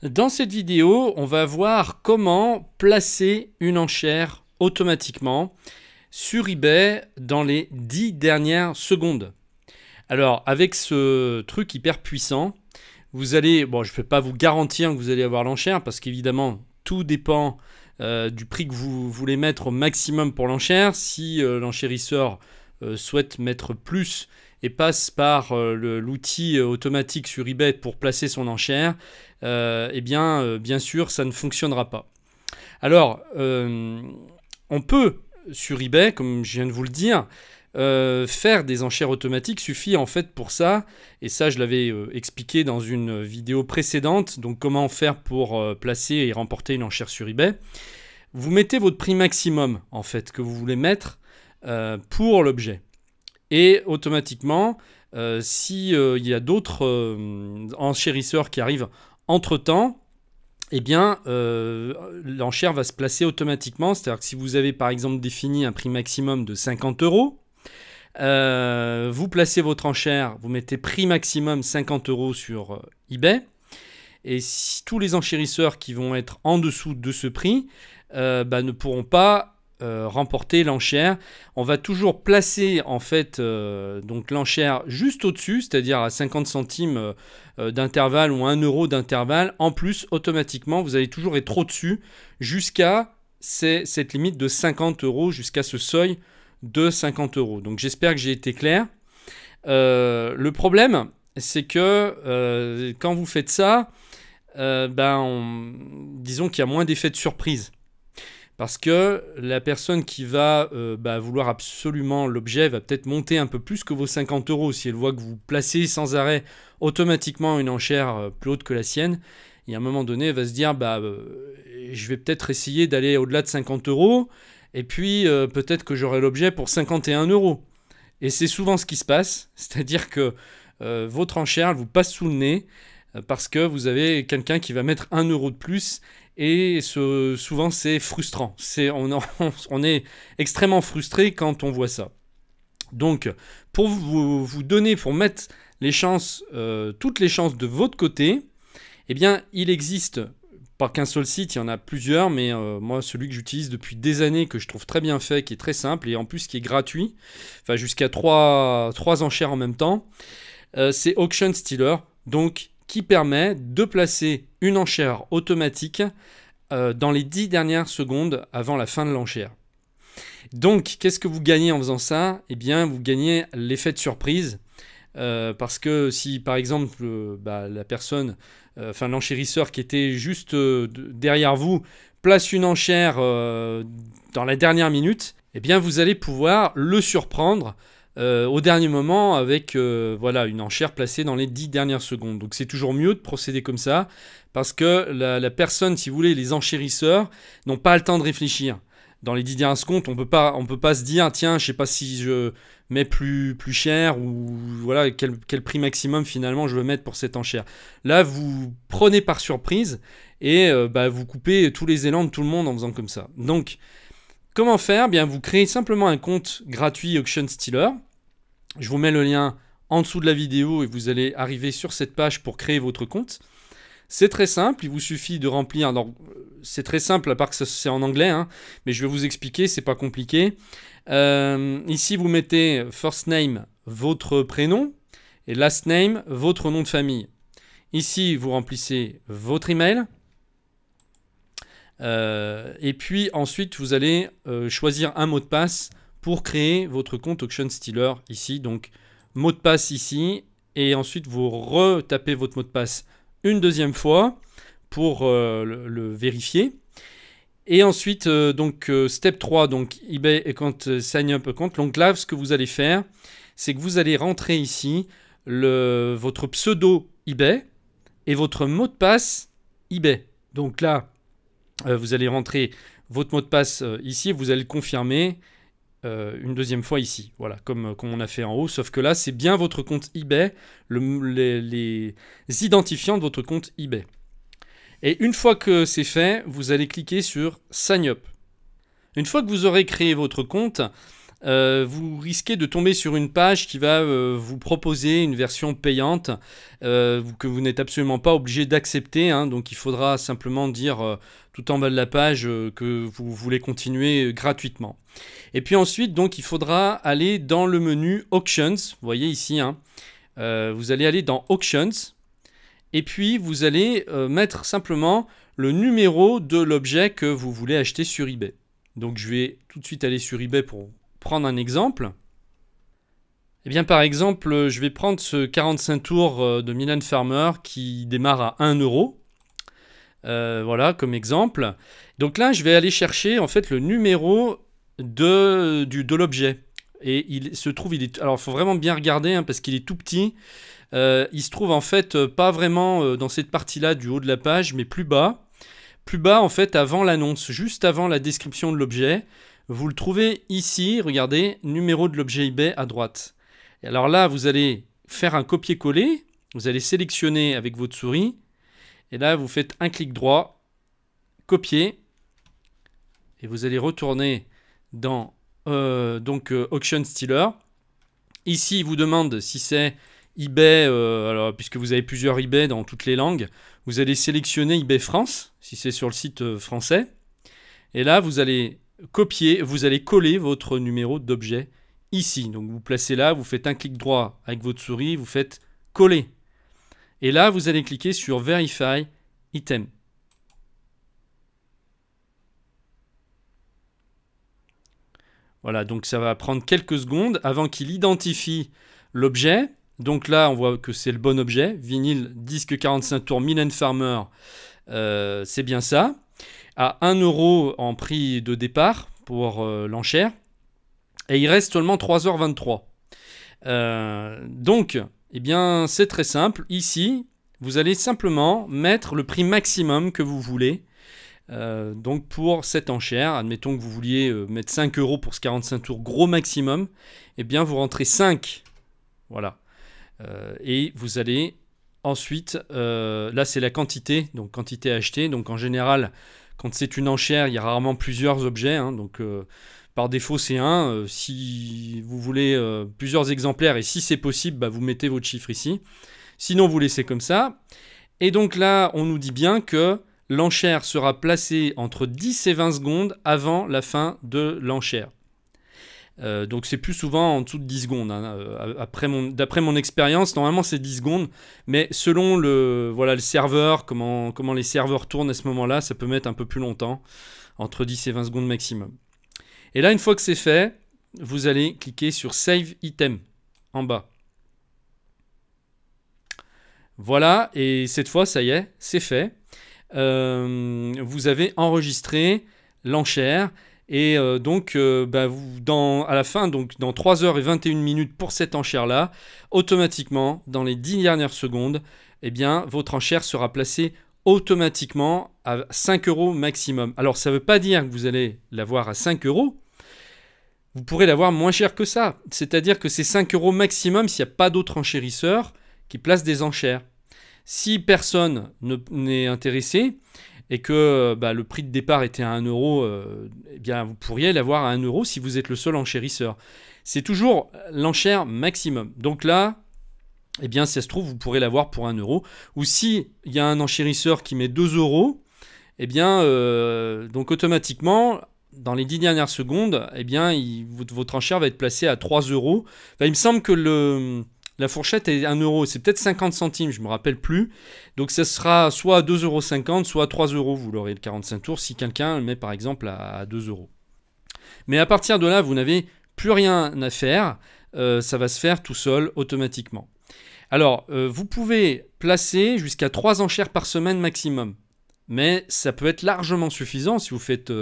Dans cette vidéo, on va voir comment placer une enchère automatiquement sur eBay dans les 10 dernières secondes. Alors, avec ce truc hyper puissant, vous allez, bon, je ne vais pas vous garantir que vous allez avoir l'enchère parce qu'évidemment, tout dépend du prix que vous voulez mettre au maximum pour l'enchère. Si l'enchérisseur souhaite mettre plus et passe par l'outil automatique sur eBay pour placer son enchère, eh bien, bien sûr, ça ne fonctionnera pas. Alors, on peut, sur eBay, comme je viens de vous le dire, faire des enchères automatiques suffit en fait pour ça, et ça je l'avais expliqué dans une vidéo précédente, donc comment faire pour placer et remporter une enchère sur eBay. Vous mettez votre prix maximum en fait que vous voulez mettre pour l'objet. Et automatiquement, s'il y a d'autres enchérisseurs qui arrivent entre-temps, eh bien, l'enchère va se placer automatiquement. C'est-à-dire que si vous avez par exemple défini un prix maximum de 50 €, vous placez votre enchère, vous mettez prix maximum 50 € sur eBay. Et si tous les enchérisseurs qui vont être en dessous de ce prix ne pourront pas remporter l'enchère. On va toujours placer en fait donc l'enchère juste au-dessus, c'est-à-dire à 50 centimes d'intervalle ou 1 € d'intervalle. En plus, automatiquement, vous allez toujours être au-dessus jusqu'à cette limite de 50 €, jusqu'à ce seuil de 50 €. Donc j'espère que j'ai été clair. Le problème, c'est que quand vous faites ça, disons qu'il y a moins d'effet de surprise. Parce que la personne qui va vouloir absolument l'objet va peut-être monter un peu plus que vos 50 €. Si elle voit que vous placez sans arrêt automatiquement une enchère plus haute que la sienne, et à un moment donné, elle va se dire je vais peut-être essayer d'aller au-delà de 50 €, et puis peut-être que j'aurai l'objet pour 51 €. Et c'est souvent ce qui se passe, c'est-à-dire que votre enchère elle vous passe sous le nez parce que vous avez quelqu'un qui va mettre 1 € de plus. Et souvent, c'est frustrant. On est extrêmement frustré quand on voit ça. Donc, pour vous donner, pour mettre les chances, toutes les chances de votre côté, eh bien, il existe, pas qu'un seul site, il y en a plusieurs, mais moi, celui que j'utilise depuis des années, que je trouve très bien fait, qui est très simple, et en plus qui est gratuit, enfin jusqu'à 3 enchères en même temps, c'est Auction Stealer. Donc, qui permet de placer une enchère automatique dans les 10 dernières secondes avant la fin de l'enchère. Donc, qu'est-ce que vous gagnez en faisant ça? Eh bien, vous gagnez l'effet de surprise. Parce que si, par exemple, la personne, l'enchérisseur qui était juste derrière vous, place une enchère dans la dernière minute, eh bien, vous allez pouvoir le surprendre au dernier moment avec une enchère placée dans les 10 dernières secondes. Donc c'est toujours mieux de procéder comme ça parce que la personne, si vous voulez, les enchérisseurs n'ont pas le temps de réfléchir. Dans les 10 dernières secondes, on peut pas se dire tiens, je sais pas si je mets plus cher ou voilà quel prix maximum finalement je veux mettre pour cette enchère. Là, vous prenez par surprise et vous coupez tous les élans de tout le monde en faisant comme ça. Donc comment faire? Bien, vous créez simplement un compte gratuit Auction Stealer. Je vous mets le lien en dessous de la vidéo et vous allez arriver sur cette page pour créer votre compte. C'est très simple, il vous suffit de remplir. C'est très simple, à part que c'est en anglais, mais je vais vous expliquer, c'est pas compliqué. Ici, vous mettez first name, votre prénom, et last name, votre nom de famille. Ici, vous remplissez votre email. Et puis ensuite, vous allez choisir un mot de passe pour créer votre compte Auction Stealer ici. Donc, mot de passe ici. Et ensuite, vous retapez votre mot de passe une deuxième fois pour le vérifier. Et ensuite, step 3, donc eBay account, sign up account. Donc là, ce que vous allez faire, c'est que vous allez rentrer ici votre pseudo eBay et votre mot de passe eBay. Donc là, vous allez rentrer votre mot de passe ici, vous allez le confirmer une deuxième fois ici, voilà, comme on a fait en haut, sauf que là, c'est bien votre compte eBay, les identifiants de votre compte eBay. Et une fois que c'est fait, vous allez cliquer sur Sign Up. Une fois que vous aurez créé votre compte, vous risquez de tomber sur une page qui va vous proposer une version payante que vous n'êtes absolument pas obligé d'accepter, hein. Donc il faudra simplement dire tout en bas de la page que vous voulez continuer gratuitement. Et puis ensuite, donc, il faudra aller dans le menu Auctions. Vous voyez ici, hein, vous allez aller dans Auctions. Et puis vous allez mettre simplement le numéro de l'objet que vous voulez acheter sur eBay. Donc je vais tout de suite aller sur eBay pour prendre un exemple. Eh bien par exemple, je vais prendre ce 45 tours de Mylène Farmer qui démarre à 1 euro. Voilà, comme exemple. Donc là, je vais aller chercher en fait le numéro de l'objet. Et il se trouve, alors il faut vraiment bien regarder, hein, parce qu'il est tout petit. Il se trouve en fait pas vraiment dans cette partie-là du haut de la page, mais plus bas. Plus bas en fait avant l'annonce, juste avant la description de l'objet. Vous le trouvez ici, regardez, numéro de l'objet eBay à droite. Et alors là, vous allez faire un copier-coller, vous allez sélectionner avec votre souris, et là vous faites un clic droit, copier, et vous allez retourner dans Auction Stealer. Ici, il vous demande si c'est eBay, alors, puisque vous avez plusieurs eBay dans toutes les langues, vous allez sélectionner eBay France, si c'est sur le site français. Et là, vous allez copier, vous allez coller votre numéro d'objet ici. Donc vous placez là, vous faites un clic droit avec votre souris, vous faites coller. Et là, vous allez cliquer sur Verify Item. Voilà, donc ça va prendre quelques secondes avant qu'il identifie l'objet. Donc là, on voit que c'est le bon objet. Vinyle, disque 45 tours, Mylène Farmer, c'est bien ça. À 1 euro en prix de départ pour l'enchère. Et il reste seulement 3h23. Donc, eh bien, c'est très simple. Ici, vous allez simplement mettre le prix maximum que vous voulez. Donc pour cette enchère, admettons que vous vouliez mettre 5 euros pour ce 45 tours gros maximum, eh bien vous rentrez 5. Voilà. Et vous allez ensuite, là c'est la quantité, donc quantité achetée. Donc en général, quand c'est une enchère, il y a rarement plusieurs objets, hein, donc par défaut c'est un. Si vous voulez plusieurs exemplaires et si c'est possible, bah, vous mettez votre chiffre ici. Sinon vous laissez comme ça. Et donc là, on nous dit bien que l'enchère sera placée entre 10 et 20 secondes avant la fin de l'enchère. Donc c'est plus souvent en dessous de 10 secondes. Hein. D'après mon expérience, normalement c'est 10 secondes, mais selon le serveur, comment les serveurs tournent à ce moment-là, ça peut mettre un peu plus longtemps, entre 10 et 20 secondes maximum. Et là, une fois que c'est fait, vous allez cliquer sur Save Item en bas. Voilà, et cette fois, ça y est, c'est fait. Vous avez enregistré l'enchère. Et donc, à la fin, donc, dans 3h21 pour cette enchère-là, automatiquement, dans les 10 dernières secondes, eh bien, votre enchère sera placée automatiquement à 5 euros maximum. Alors, ça ne veut pas dire que vous allez l'avoir à 5 euros. Vous pourrez l'avoir moins cher que ça. C'est-à-dire que c'est 5 euros maximum s'il n'y a pas d'autres enchérisseurs qui placent des enchères. Si personne n'est intéressé, et que le prix de départ était à 1 euro, eh bien, vous pourriez l'avoir à 1 euro si vous êtes le seul enchérisseur. C'est toujours l'enchère maximum. Donc là, eh bien, si ça se trouve, vous pourrez l'avoir pour 1 euro. Ou si il y a un enchérisseur qui met 2 euros, eh bien, donc automatiquement, dans les 10 dernières secondes, eh bien, votre enchère va être placée à 3 euros. Enfin, il me semble que la fourchette est 1 euro, c'est peut-être 50 centimes, je ne me rappelle plus. Donc ça sera soit à 2,50 €, soit à 3 euros, vous l'aurez le 45 tours, si quelqu'un le met par exemple à 2 euros. Mais à partir de là, vous n'avez plus rien à faire, ça va se faire tout seul, automatiquement. Alors, vous pouvez placer jusqu'à 3 enchères par semaine maximum. Mais ça peut être largement suffisant si vous faites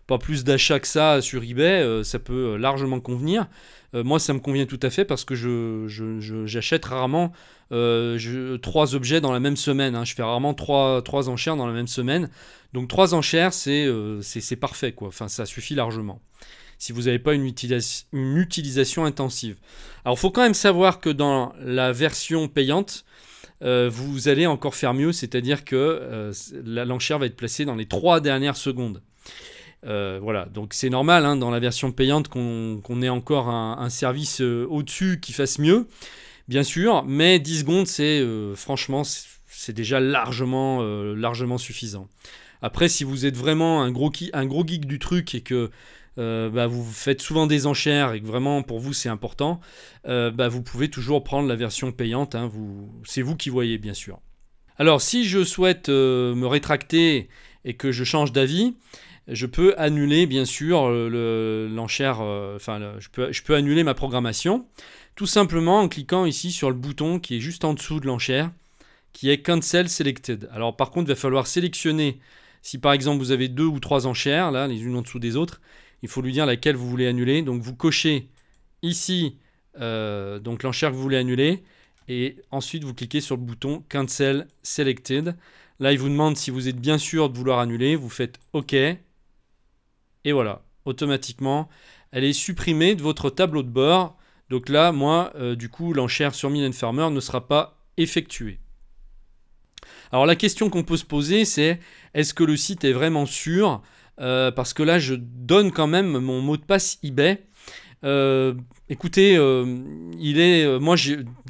pas plus d'achats que ça sur eBay, ça peut largement convenir. Moi, ça me convient tout à fait parce que j'achète rarement 3 objets dans la même semaine. Hein. Je fais rarement 3 enchères dans la même semaine. Donc 3 enchères, c'est parfait, quoi. Enfin, ça suffit largement. Si vous n'avez pas une utilisation intensive. Alors, il faut quand même savoir que dans la version payante, vous allez encore faire mieux, c'est-à-dire que l'enchère va être placée dans les 3 dernières secondes. Voilà, donc c'est normal hein, dans la version payante qu'on ait encore un service au-dessus qui fasse mieux, bien sûr, mais 10 secondes, franchement, c'est déjà largement suffisant. Après, si vous êtes vraiment un gros geek du truc et que vous faites souvent des enchères et que vraiment pour vous c'est important, vous pouvez toujours prendre la version payante, hein, c'est vous qui voyez bien sûr. Alors si je souhaite me rétracter et que je change d'avis, je peux annuler bien sûr l'enchère, je peux annuler ma programmation, tout simplement en cliquant ici sur le bouton qui est juste en dessous de l'enchère, qui est Cancel Selected. Alors par contre, il va falloir sélectionner, si par exemple vous avez 2 ou 3 enchères, là, les unes en dessous des autres, il faut lui dire laquelle vous voulez annuler. Donc vous cochez ici donc l'enchère que vous voulez annuler, et ensuite vous cliquez sur le bouton Cancel Selected. Là, il vous demande si vous êtes bien sûr de vouloir annuler, vous faites OK, et voilà, automatiquement, elle est supprimée de votre tableau de bord. Donc là, moi, du coup, l'enchère sur Mylène Farmer ne sera pas effectuée. Alors la question qu'on peut se poser, c'est est-ce que le site est vraiment sûr parce que là, je donne quand même mon mot de passe eBay. Écoutez, moi,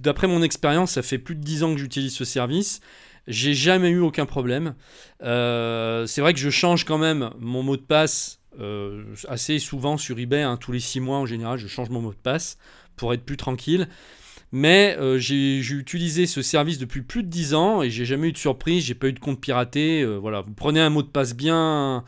d'après mon expérience, ça fait plus de 10 ans que j'utilise ce service. J'ai jamais eu aucun problème. C'est vrai que je change quand même mon mot de passe assez souvent sur eBay, hein, tous les 6 mois en général, je change mon mot de passe pour être plus tranquille. Mais j'ai utilisé ce service depuis plus de 10 ans et j'ai jamais eu de surprise, j'ai pas eu de compte piraté. Voilà, vous prenez un mot de passe bien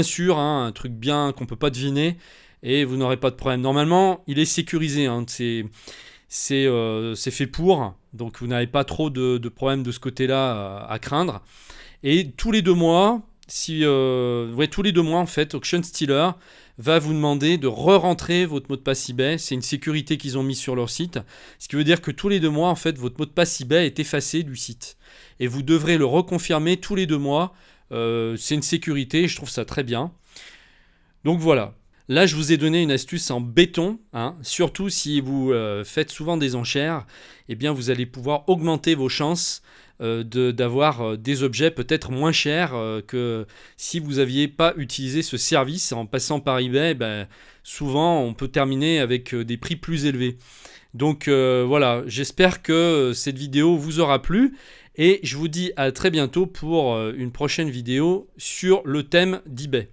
sûr, hein, un truc bien qu'on peut pas deviner et vous n'aurez pas de problème. Normalement, il est sécurisé, hein, c'est fait pour, donc vous n'avez pas trop de problèmes de ce côté-là à craindre. Et tous les 2 mois, tous les 2 mois en fait, Auction Stealer va vous demander de re-rentrer votre mot de passe eBay. C'est une sécurité qu'ils ont mis sur leur site, ce qui veut dire que tous les 2 mois en fait, votre mot de passe eBay est effacé du site et vous devrez le reconfirmer tous les 2 mois. C'est une sécurité, je trouve ça très bien. Donc voilà. Là, je vous ai donné une astuce en béton, hein. Surtout si vous faites souvent des enchères, eh bien vous allez pouvoir augmenter vos chances d'avoir des objets peut-être moins chers que si vous n'aviez pas utilisé ce service. En passant par eBay, souvent on peut terminer avec des prix plus élevés. Donc voilà, j'espère que cette vidéo vous aura plu et je vous dis à très bientôt pour une prochaine vidéo sur le thème d'eBay.